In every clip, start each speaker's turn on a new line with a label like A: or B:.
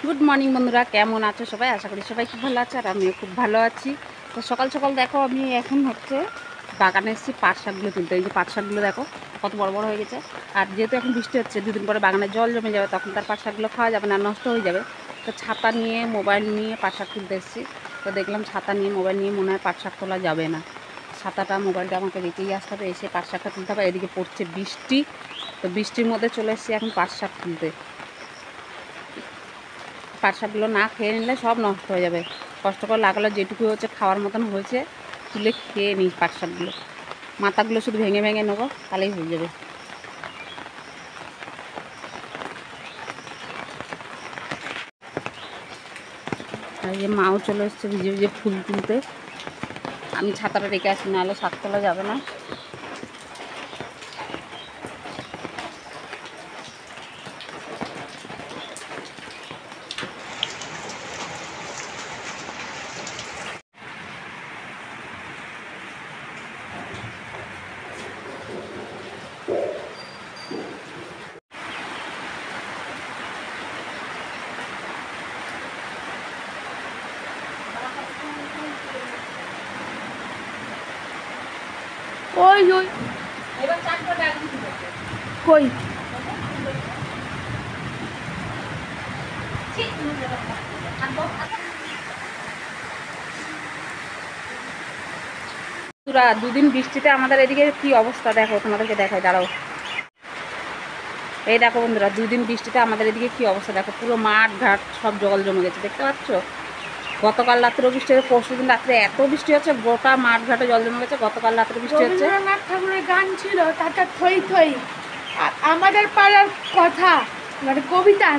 A: Good morning বন্ধুরা, কেমন আছো সবাই? আশা করি সবাই খুব ভালো আছে, আর আমিও খুব ভালো আছি। তো সকাল সকাল দেখো, আমি এখন বাগানে এসেছি পাট শাকগুলো তুলতে। এই যে পাট শাকগুলো দেখো কত বড় বড় হয়ে গেছে। আর যেহেতু এখন বৃষ্টি হচ্ছে, দুদিন পরে বাগানে জল জমে যাবে, তখন তার পাট শাকগুলো খাওয়া যাবে না, নষ্ট হয়ে যাবে। তো ছাতা নিয়ে, মোবাইল নিয়ে পাট শাক তুলতে এসেছি। তো দেখলাম ছাতা নিয়ে, মোবাইল নিয়ে মনে হয় পাট শাক তোলা যাবে না। ছাতাটা, মোবাইলটা আমাকে রেখেই আসতে হবে, এসে পাট শাকটা তুলতে হবে। এদিকে পড়ছে বৃষ্টি, তো বৃষ্টির মধ্যে চলে এসেছি এখন পাট শাক তুলতে। পাট শাকগুলো না খেয়ে নিলে সব নষ্ট হয়ে যাবে। কষ্ট করে লাগালো যেটুকু হচ্ছে খাওয়ার মতন হয়েছে, তুলে খেয়ে নিই পাট শাকগুলো। মাথাগুলো শুধু ভেঙে ভেঙে নেবো, তাহলেই হয়ে যাবে। আর এই যে মাও চলে এসছে ভিজে ভিজে ফুল তুলতে। আমি ছাতাটা রেখে আসি, নাহলে শাক তোলা যাবে না। ওই ওই এবার চারটা ব্যাগ কই দুদিন বৃষ্টিতে আমাদের এদিকে কি অবস্থা দেখো, তোমাদেরকে দেখাই, দাঁড়াও। এই দেখো বন্ধুরা, দুদিন বৃষ্টিতে আমাদের এদিকে কি অবস্থা দেখো, পুরো মাঠ ঘাট সব জল জমে গেছে, দেখতে পাচ্ছ? গতকাল রাত্রেও বৃষ্টি হয়েছে, পরশু দিন রাত্রে এত বৃষ্টি হচ্ছে, গোটা মাঠ ঘাটে জল জমে গেছে। গতকাল রাত্রে বৃষ্টি হচ্ছে।
B: রবীন্দ্রনাথ ঠাকুরের গান ছিল, টাটা থই থই। আর আমাদের পাড়ার কথা, মানে কবিতা,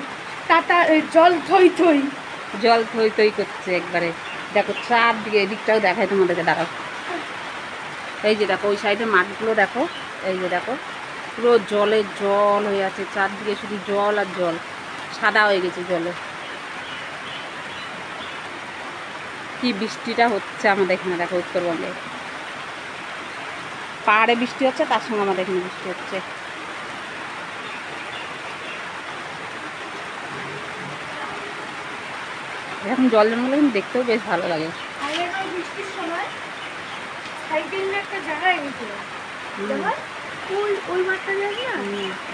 B: টাটা জল থই থই,
A: জল থই থই করছে একবারে। দেখো চারদিকে, এদিকটাও দেখায় তোমাদেরকে, দাঁড়াও। এই যে দেখো, ওই সাইডে মাঠগুলো দেখো, এই যে দেখো পুরো জলে জল হয়ে আছে, চারদিকে শুধু জল আর জল, সাদা হয়ে গেছে জলে। কি বৃষ্টিটা হচ্ছে আমাদের এখানে দেখো, উত্তরবঙ্গে পাহাড়ে বৃষ্টি হচ্ছে, তার সঙ্গে আমাদের এখানে বৃষ্টি হচ্ছে। এখন জল জমগুলো কিন্তু দেখতেও বেশ ভালো লাগে।
B: বৃষ্টির সময় সাইকেল একটা জায়গায় গেছিল, ওই মাঠটা জানি না,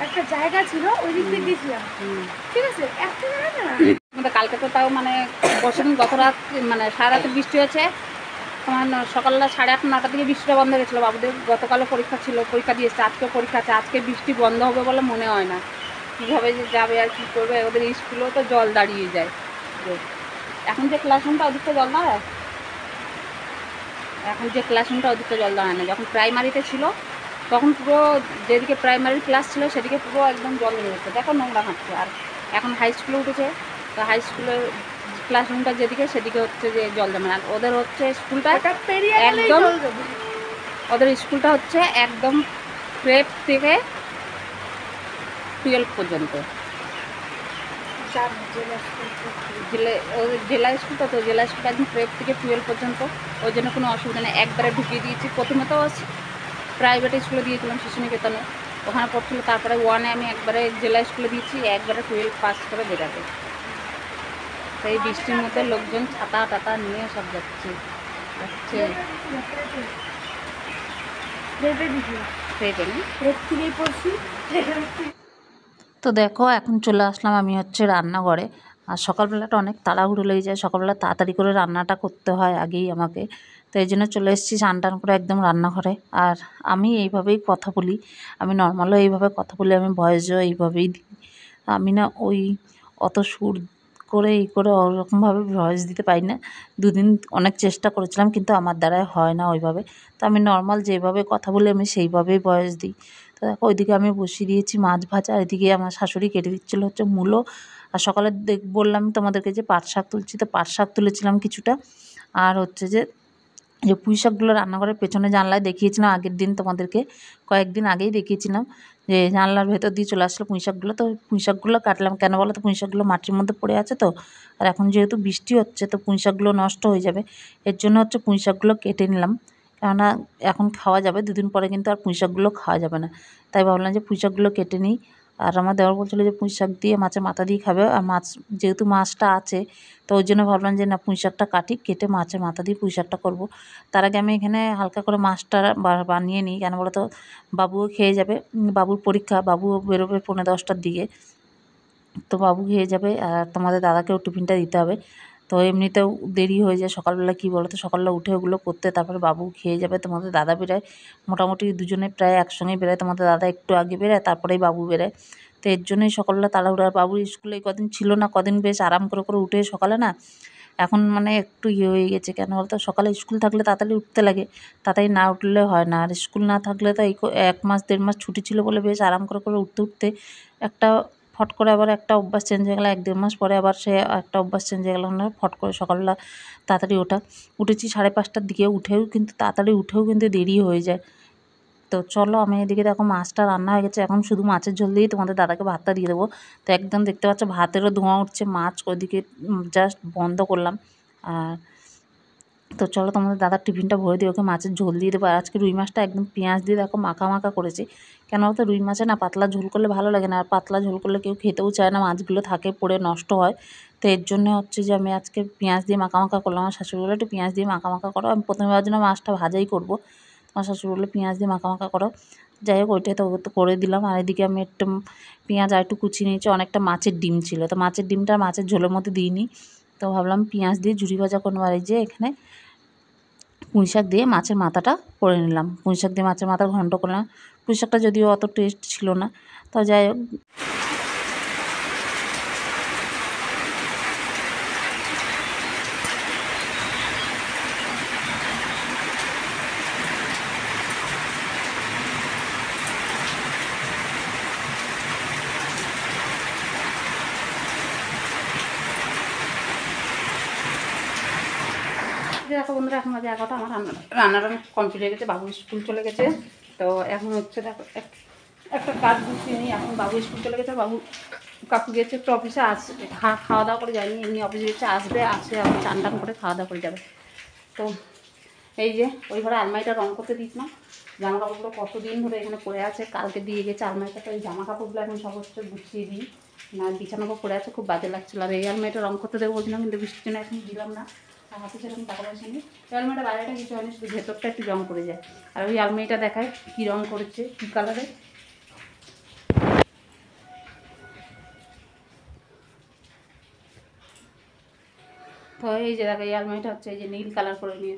B: একটা জায়গা ছিল, ওই দিক দিয়ে গেছিলাম, ঠিক আছে? একটা জায়গা না,
A: আমাদের কালকে তো তাও মানে বছর গত রাত, মানে সারা রাতে বৃষ্টি হয়েছে। তোমার সকালবেলা 8:30 9টার দিকে বৃষ্টিটা বন্ধ হয়ে গেছিলো। বাবুদের গতকালও পরীক্ষা ছিল, পরীক্ষা দিয়ে এসছে, আজকেও পরীক্ষা আছে। আজকে বৃষ্টি বন্ধ হবে বলে মনে হয় না। কীভাবে যে যাবে আর কী করবে, ওদের স্কুলেও তো জল দাঁড়িয়ে যায়। এখন যে ক্লাসরুমটা ওদিকটা জল দাঁড়ায়, এখন যে ক্লাসরুমটা ওদিকটা জল দাঁড়ায় না। যখন প্রাইমারিতে ছিল তখন পুরো, যেদিকে প্রাইমারির ক্লাস ছিল সেদিকে পুরো একদম জল জমে গেছে, দেখো নোংরা হাঁটছে। আর এখন হাই স্কুলে উঠেছে, তো হাই স্কুলের ক্লাসরুমটা যেদিকে, সেদিকে হচ্ছে যে জল জমে না। ওদের হচ্ছে স্কুলটা একদম, ওদের স্কুলটা হচ্ছে একদম প্রেপ থেকে 12 পর্যন্ত, জেলা স্কুলটা, তো জেলা স্কুলটা একদম প্রেপ থেকে 12 পর্যন্ত। ওই জন্য কোনো অসুবিধা নেই, একবারে ঢুকিয়ে দিয়েছি। প্রথমে তো প্রাইভেট স্কুলে দিয়েছিলাম, শিশু নিকেতনে, ওখানে পড়ছিল। তারপরে 1-এ আমি একবারে জেলা স্কুলে দিয়েছি, একবারে 12 পাস করে বেরাবে। তো এই বৃষ্টির মধ্যে লোকজন ছাতা টাতা নিয়ে সব যাচ্ছে। তো দেখো, এখন চলে আসলাম আমি হচ্ছে রান্নাঘরে। আর সকালবেলাটা অনেক তাড়াহুড়ো লেগে যায়, সকালবেলা তাড়াতাড়ি করে রান্নাটা করতে হয় আগেই আমাকে।
C: তো এই জন্য চলে এসেছি স্নান টান করে একদম রান্নাঘরে। আর আমি এইভাবেই কথা বলি, আমি নর্মালও এইভাবে কথা বলি, আমি ভয়েসও এইভাবেই দিই। আমি না ওই অত সুর করে ওরকমভাবে ভয়েস দিতে পারি না। দুদিন অনেক চেষ্টা করেছিলাম কিন্তু আমার দ্বারাই হয় না ওইভাবে। তো আমি নর্মাল যেভাবে কথা বলি আমি সেইভাবেই ভয়েস দিই। তো দেখো ওইদিকে আমি বসিয়ে দিয়েছি মাছ ভাজা, এদিকে আমার শাশুড়ি কেটে দিচ্ছিলো হচ্ছে মূলো। আর সকালে বললাম তোমাদেরকে যে পাট শাক তুলছি, তো পাট শাক তুলেছিলাম কিছুটা। আর হচ্ছে যে পুঁই শাকগুলো রান্নাঘরের পেছনে জানলায় দেখিয়েছিলাম আগের দিন, তোমাদেরকে কয়েকদিন আগেই দেখিয়েছিলাম যে জানলার ভেতর দিয়ে চলে আসলো পুঁই শাকগুলো। তো পুঁই শাকগুলো কাটলাম, কেন বলো তো পুঁই শাকগুলো মাটির মধ্যে পড়ে আছে তো, আর এখন যেহেতু বৃষ্টি হচ্ছে তো পুঁই শাকগুলো নষ্ট হয়ে যাবে, এর জন্য হচ্ছে পুঁই শাকগুলো কেটে নিলাম। কেননা এখন খাওয়া যাবে, দুদিন পরে কিন্তু আর পুঁই শাকগুলো খাওয়া যাবে না, তাই ভাবলাম যে পুঁই শাকগুলো কেটে নিই। আর আমার দেওয়ার বলছিলো যে পুঁই শাক দিয়ে মাছের মাথা দিয়ে খাবে, আর মাছ যেহেতু মাছটা আছে তো ওই জন্য ভাবলাম যে না পুঁই শাকটা কাটি, কেটে মাছের মাথা দিয়ে পুঁই শাকটা করবো। তার আগে আমি এখানে হালকা করে মাছটা বানিয়ে নিই, কেন বলো তো বাবুও খেয়ে যাবে, বাবুর পরীক্ষা, বাবুও বেরোবে 9:45টার দিকে, তো বাবু খেয়ে যাবে আর তোমাদের দাদাকেও টিফিনটা দিতে হবে। তো এমনিতেও দেরি হয়ে যায় সকালবেলা, কী বলো তো সকালবেলা উঠে ওগুলো করতে, তারপরে বাবু খেয়ে যাবে, তোমাদের দাদা বেরোয়, মোটামুটি দুজনে প্রায় একসঙ্গেই বেরোয়, তোমাদের দাদা একটু আগে বেরোয় তারপরেই বাবু বেরোয়। তো এর জন্যই সকালবেলা তাড়াহুড়ো। আর বাবুর স্কুলে কদিন ছিল না, কদিন বেশ আরাম করে উঠে সকালে না এখন মানে একটু হয়ে গেছে, কেন বলতো সকালে স্কুল থাকলে তাড়াতাড়ি উঠতে লাগে, তাড়াতাড়ি না উঠলে হয় না। আর স্কুল না থাকলে তো এই 1 মাস 1.5 মাস ছুটি ছিল বলে বেশ আরাম করে উঠতে উঠতে একটা ফট করে আবার একটা অভ্যাস চেঞ্জ হয়ে গেল, 1-1.5 মাস পরে আবার সে একটা অভ্যাস চেঞ্জ হয়ে গেল না, ফট করে সকালবেলা তাড়াতাড়ি ওঠা। উঠেছি 5:30টার দিকে, তাড়াতাড়ি উঠেও কিন্তু দেরি হয়ে যায়। তো চলো আমি এদিকে দেখো মাছটা রান্না হয়ে গেছে, এখন শুধু মাছের ঝোল দিয়েই তোমাদের দাদাকে ভাতটা দিয়ে দেবো। তো একদম দেখতে পাচ্ছ ভাতেরও ধোঁয়া উঠছে, মাছ ওইদিকে জাস্ট বন্ধ করলাম। আর তো চলো তোমাদের দাদার টিফিনটা ভরে দিয়ে ওকে মাছের ঝোল দিয়ে দেবো। আর আজকে রুই মাছটা একদম পেঁয়াজ দিয়ে দেখো মাখা মাখা করেছি, কেন বলতো রুই মাছে না পাতলা ঝোল করলে ভালো লাগে না, আর পাতলা ঝোল করলে কেউ খেতেও চায় না, মাছগুলো থাকে পড়ে নষ্ট হয়। তো এর জন্য হচ্ছে যে আমি আজকে পেঁয়াজ দিয়ে মাখা মাখা করলাম। আমার শাশুড়ি বলে একটু পেঁয়াজ দিয়ে মাখা মাখা করো, আমি প্রথমে ভাবছিলাম মাছটা ভাজাই করবো, আমার শাশুড়ি বললো পেঁয়াজ দিয়ে মাখা মাখা করো। যাই হোক ওইটাই তো করে দিলাম। আর এদিকে আমি একটু পেঁয়াজ আর একটু কুচিয়ে নিয়েছি, অনেকটা মাছের ডিম ছিল, তো মাছের ডিমটা মাছের ঝোলের মধ্যে দিইনি, তো ভাবলাম পেঁয়াজ দিয়ে ঝুরি ভাজা করবো। আর এই যে এখানে পুঁই শাক দিয়ে মাছের মাথাটা করে নিলাম, পুঁই শাক দিয়ে মাছের মাথা ঘন্ট করলাম। পুঁই শাকটা যদিও অত টেস্ট ছিল না, তো যাই হোক
A: দেখো বন্ধুরা এখন বাজে 11টা, আমার রান্নাটা কমপ্লিট হয়ে গেছে, বাবু স্কুল চলে গেছে। তো এখন হচ্ছে দেখো একটা কাজ গুছিয়ে নিই, এখন বাবু স্কুল চলে গেছে, বাবু কাকু গেছে একটু অফিসে, আসবে খাওয়া দাওয়া করে যায়নি, এমনি অফিসে গেছে, আসবে আবার চান টান করে খাওয়া দাওয়া করে যাবে। তো এই যে ওই ঘরে আলমারিটা রং করতে দিয়েছিলাম, জামা কাপড়গুলো কতদিন ধরে এখানে পড়ে আছে, কালকে দিয়ে গেছে আলমারিটা, তো এই জামা কাপড়গুলো এখন সব হচ্ছে গুছিয়ে দিই, না বিছানা পড়ে আছে, খুব বাজে লাগছিলো। আর এই আলমারিটা রং করতে দেবো বলছিলাম কিন্তু বৃষ্টির জন্য এখন দিলাম না, হাতে সেরকম টাকা পয়সা নেই। ওই আলমারিটা বাইরেটা কিছু হয়নি, শুধু ভেতরটা একটু রং করে যায়। আর ওই আলমারিটা দেখায় কী রং করেছে, কী কালারে। তো এই যে দেখো এই আলমারিটা হচ্ছে এই যে নীল কালার করে নিয়ে,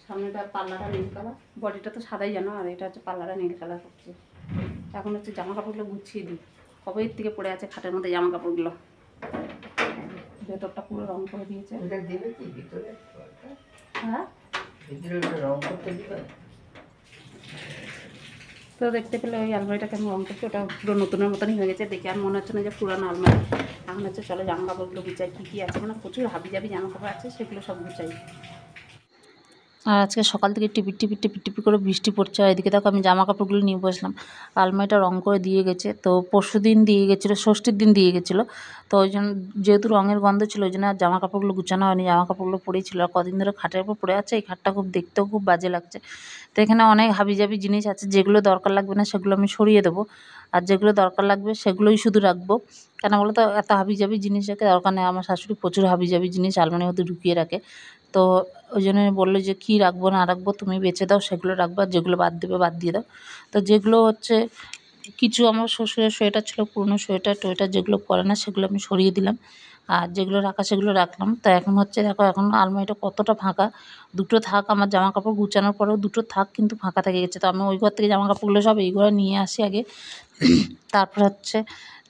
A: সামনেটা পাল্লাটা নীল কালার, বডিটা তো সাদাই জানো, আর এটা হচ্ছে পাল্লাটা নীল কালার করছে। এখন হচ্ছে জামা কাপড়গুলো গুছিয়ে দিই, কবের থেকে পড়ে আছে খাটের মধ্যে জামা কাপড়গুলো, ভেতরটা পুরো রং করে দিয়েছে। হ্যাঁ তো দেখতে পেলে ওই আলমারিটা কেমন রং করছে, ওটা পুরো নতুনের মতনই হয়ে গেছে, দেখে আর মনে হচ্ছে না যে পুরানো আলমারি। এখন হচ্ছে চলো জামা কাপড়গুলো গুছাই, কী কী আছে, মানে প্রচুর হাবি জাবি জামা কাপড় আছে, সেগুলো সব গুছাই।
C: আর আজকে সকাল থেকে টিপি করে বৃষ্টি পড়ছে। আর এদিকে দেখো আমি জামা কাপড়গুলো নিয়ে বসলাম, আলমারিটা রং করে দিয়ে গেছে, তো পরশু দিন দিয়ে গেছিলো, ষষ্ঠীর দিন দিয়ে গেছিলো, তো ওই জন্য যেহেতু রঙের গন্ধ ছিল ওই জন্য আর জামা কাপড়গুলো গুছানো হয়নি, জামা কাপড়গুলো পরেই ছিল। আর কদিন ধরে খাটের উপর পড়ে আছে, এই খাটটা খুব দেখতেও খুব বাজে লাগছে। তো এখানে অনেক হাবিজাবি জিনিস আছে, যেগুলো দরকার লাগবে না সেগুলো আমি সরিয়ে দেবো, আর যেগুলো দরকার লাগবে সেগুলোই শুধু রাখবো। কেন বলো তো এত হাবিজাবি জিনিস রেখে দরকার নেই, আমার শাশুড়ি প্রচুর হাবিজাবি জিনিস আলমারির মধ্যে ঢুকিয়ে রাখে। তো ওই জন্য বললো যে কী রাখবো না রাখবো তুমি বেছে দাও, সেগুলো রাখবো, আর যেগুলো বাদ দেবে বাদ দিয়ে দাও। তো যেগুলো হচ্ছে কিছু আমার শ্বশুরের সোয়েটার ছিল, পুরনো সোয়েটার টোয়েটার যেগুলো পরে না সেগুলো আমি সরিয়ে দিলাম। আর যেগুলো রাখা সেগুলো রাখলাম। তো এখন হচ্ছে দেখো এখন আলমারিটা কতটা ফাঁকা, দুটো থাক আমার জামা কাপড় গুছানোর পরেও দুটো থাক কিন্তু ফাঁকা থেকে গেছে। তো আমি ওই ঘর থেকে জামা কাপড়গুলো সব এই ঘরে নিয়ে আসি আগে, তারপর হচ্ছে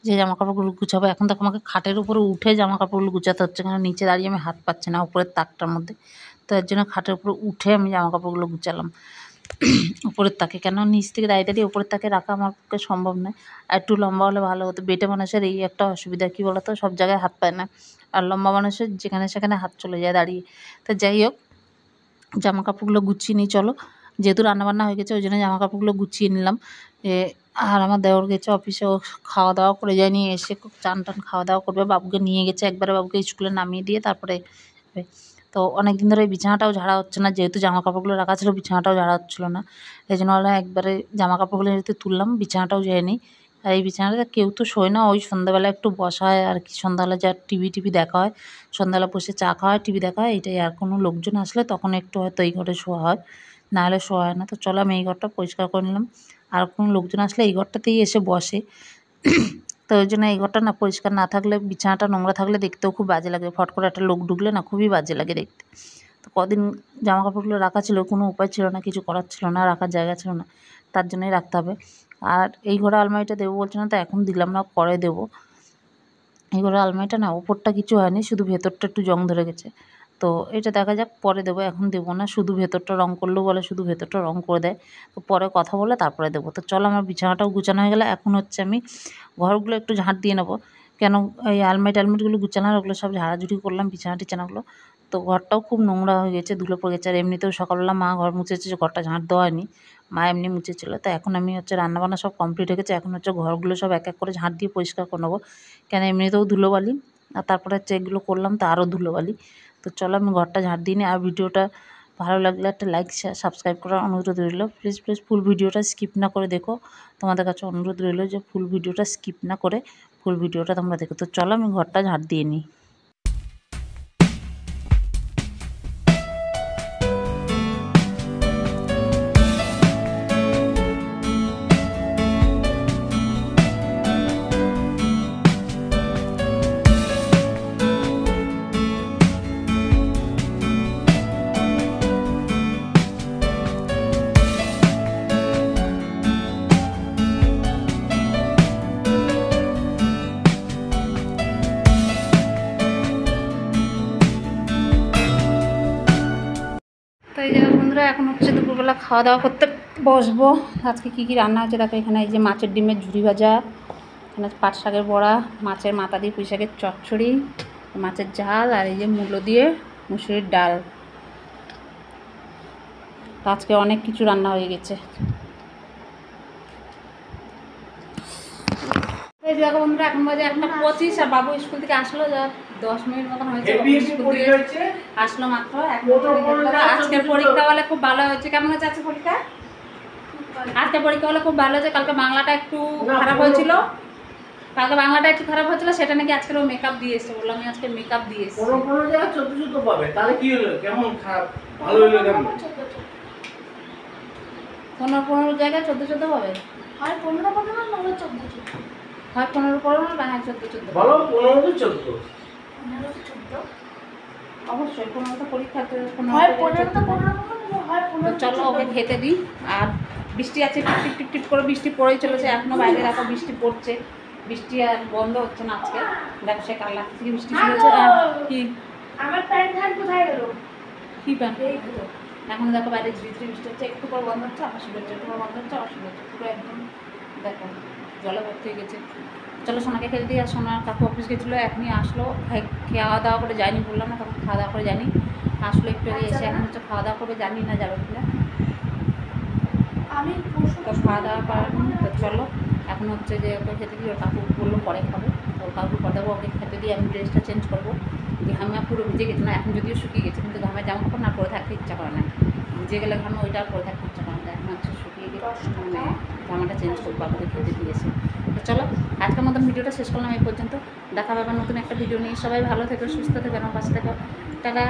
C: যে জামা কাপড়গুলো গুছাবো। এখন দেখো আমাকে খাটের উপরে উঠে জামা কাপড়গুলো গুছাতে হচ্ছে, কারণ নিচে দাঁড়িয়ে আমি হাত পাচ্ছি না উপরের তাকটার মধ্যে। তো এর জন্য খাটের উপরে উঠে আমি জামা কাপড়গুলো গুছালাম উপরের তাকে, কেন নিচ থেকে দাঁড়িয়ে দাঁড়িয়ে উপরের তাকে রাখা আমার পক্ষে সম্ভব নয়। আর একটু লম্বা হলে ভালো হতো। বেটে মানুষের এই একটা অসুবিধা, কী বলতো, সব জায়গায় হাত পায় না, আর লম্বা মানুষের যেখানে সেখানে হাত চলে যায় দাঁড়িয়ে। তো যাই হোক, জামা কাপড়গুলো গুছিয়ে নিই চলো। যেহেতু রান্নাবান্না হয়ে গেছে ওই জন্য জামা কাপড়গুলো গুছিয়ে নিলাম। আর আমার দেওর গেছে অফিসে, ও খাওয়া দাওয়া করে যায়নি, এসে খুব চান টান খাওয়া দাওয়া করবে। বাবুকে নিয়ে গেছে একবারে, বাবুকে স্কুলে নামিয়ে দিয়ে তারপরে যাবে। তো অনেক দিন ধরে এই বিছানাটাও ঝাড়া হচ্ছে না, যেহেতু জামা কাপড়গুলো রাখা ছিল বিছানাটাও ঝাড়া হচ্ছিলো না। এই জন্য একবারে জামা কাপড়গুলো যেহেতু তুললাম, বিছানাটাও যায়নি। আর এই বিছানাটা কেউ তো শোয় না, ওই সন্ধ্যাবেলা একটু বসা হয় আর কি, সন্ধ্যাবেলা যা টিভি দেখা হয়, সন্ধ্যাবেলা বসে চা খাওয়া হয়, টিভি দেখা হয়, এটাই। আর কোনো লোকজন আসলে তখন একটু হয়তো এই ঘরে শোয়া হয়, নাহলে শোয়া হয় না। তো চলো আমি এই ঘরটা পরিষ্কার করে নিলাম। আর কোনো লোকজন আসলে এই ঘরটাতেই এসে বসে, তো ওই জন্য এই ঘরটা না পরিষ্কার না থাকলে, বিছানাটা নোংরা থাকলে দেখতেও খুব বাজে লাগে, ফট করে একটা লোক ঢুকলে না খুবই বাজে লাগে দেখতে। তো কদিন জামা কাপড়গুলো রাখা ছিল, কোনো উপায় ছিল না, কিছু করার ছিল না, রাখার জায়গা ছিল না, তার জন্যই রাখতে হবে। আর এই ঘরে আলমারিটা দেবো বলছে না, তো এখন দিলাম না, পরে দেবো। এই ঘরের আলমারিটা না ওপরটা কিছু হয়নি, শুধু ভেতরটা একটু জং ধরে গেছে। তো এটা দেখা যাক, পরে দেবো, এখন দেবো না। শুধু ভেতরটা রং করলেও বলে শুধু ভেতরটা রং করে দেয়, তো পরে কথা বলে তারপরে দেবো। তো চলো আমার বিছানাটাও গুছানো হয়ে গেলে, এখন হচ্ছে আমি ঘরগুলো একটু ঝাঁট দিয়ে নেবো। কেন এই টালমারিগুলো গুছানোর, ওগুলো সব ঝাড়াঝুড়ি করলাম, বিছানাগুলো। তো ঘরটাও খুব নোংরা হয়ে গেছে, ধুলো পড়ে গেছে। আর এমনিতেও সকালবেলা মা ঘর মুছেছে, ঘরটা ঝাঁট দেওয়া হয়নি, মা এমনি মুছেছিল। তো এখন আমি হচ্ছে রান্নাবান্না সব কমপ্লিট হয়ে গেছে, এখন হচ্ছে ঘরগুলো সব এক এক করে ঝাঁট দিয়ে পরিষ্কার করে নেবো, কেন এমনিতেও ধুলোবালি, আর তারপরে হচ্ছে এগুলো করলাম তো আরও ধুলোবালি। তো চলো আমি ঘরটা ঝাঁট দিয়ে নিই। আর ভিডিওটা ভালো লাগলে একটা লাইক শেয়ার সাবস্ক্রাইব করার অনুরোধ রইল। প্লিজ ফুল ভিডিওটা স্কিপ না করে দেখো, তোমাদের কাছে অনুরোধ রইল যে ফুল ভিডিওটা স্কিপ না করে ফুল ভিডিওটা তোমরা দেখো। তো চলো আমি ঘরটা ঝাঁট দিয়ে নিই।
A: তো এই যে বন্ধুরা, এখন হচ্ছে দুপুরবেলা খাওয়া দাওয়া করতে বসবো। আজকে কী কী রান্না হচ্ছে দেখো, এখানে এই যে মাছের ডিমের ঝুরি ভাজা, এখানে পাট শাকের বড়া, মাছের মাথা দিয়ে পুঁই শাকের চচ্চড়ি, মাছের ঝাল, আর এই যে মূলো দিয়ে মুসুরির ডাল। তো আজকে অনেক কিছু রান্না হয়ে গেছে। এই দেখো বন্ধুরা, এখন বাজে 1:25, আর বাবু স্কুল থেকে আসলো, যা 10 মিনিট মতন হয়েছে স্কুল থেকে আসলো মাত্র। আজকের পরীক্ষা বলে খুব ভালো হয়েছে। কেমন হয়েছে আজকে পরীক্ষা? আজকে পরীক্ষা বলে খুব ভালো হয়েছে। কালকে বাংলাটা একটু খারাপ হয়েছিল, সেটা নাকি আজকের ও মেকআপ দিয়ে এসেছে। বললাম আমি আজকে মেকআপ দিয়ে এসেছি।
D: কোনো জায়গায় 14 পাবে, তাহলে কি হলো, কেমন খারাপ ভালো হলো কেমন?
A: 15 জায়গায় 14 পাবে,
B: হয় 15 পাবে না, নয় 14।
A: হয় 15 পড়ো না, বা হ্যাঁ 14
D: বলো 15 তো 14।
B: 15 14
A: অবশ্যই 15 তো পরীক্ষা,
B: হয় 15 তো 15 পাবে, হয় 15।
A: চলো ওকে খেতে দিই। আর বৃষ্টি আছে, টিপ টিপ টিপ করে বৃষ্টি পড়েই চলেছে, এখনো বাইরে দেখো বৃষ্টি পড়ছে, বৃষ্টি আর বন্ধ হচ্ছে না আজকে। দেখো সে কাল রাত থেকে বৃষ্টি শুরু হয়েছে। কি
B: আমার প্যান্ট হ্যান্ড কোথায় গেল?
A: কি প্যান্ট? এখন দেখো বাইরে ঝিরিঝিরি বৃষ্টি হচ্ছে, একটু পর বন্ধ হচ্ছে, আবার শুরু হচ্ছে, একটু পর বন্ধ হচ্ছে, আবার শুরু হচ্ছে, পুরো একদম দেখো জলে ভর্তি হয়ে গেছে। চলো সোনাকে খেতে দিই। আর সোনার কাকু অফিস গেছিলো, এখনই আসলো, খাওয়া দাওয়া করে যায়নি, বললাম না তখন খাওয়া দাওয়া করে যায়নি, আসলো একটু আগে এসে, এখন হচ্ছে খাওয়া দাওয়া করে, জানি না যাবে কিনা।
B: আমি
A: তো খাওয়া দাওয়া করার, তো চলো এখন হচ্ছে যে ওকে খেতে দিই। ওর কাকু বললো পরে খাবে, ওর কাকু পরে দেবো, ওকে খেতে দিয়ে আমি ড্রেসটা চেঞ্জ করবো। ঘামে পুরো ভিজে গেছে না, এখন যদিও শুকিয়ে গেছে, কিন্তু ঘামে জামা কাপড় না পরে থাকতে ইচ্ছা করে না, ভিজে গেলে ঘামে ওইটা পরে থাকতে ইচ্ছা করে না। এখন হচ্ছে শুকিয়ে গেছে, মানে জামাটা চেঞ্জ করবো, বাবুকে খেতে দিয়েছে। তো চলো আজকের মতন ভিডিওটা শেষ করলাম এই পর্যন্ত। দেখা পাবে নতুন একটা ভিডিও নিয়ে। সবাই ভালো থেকো, সুস্থ থেকো, আমার পাশে থেকো। টাটা।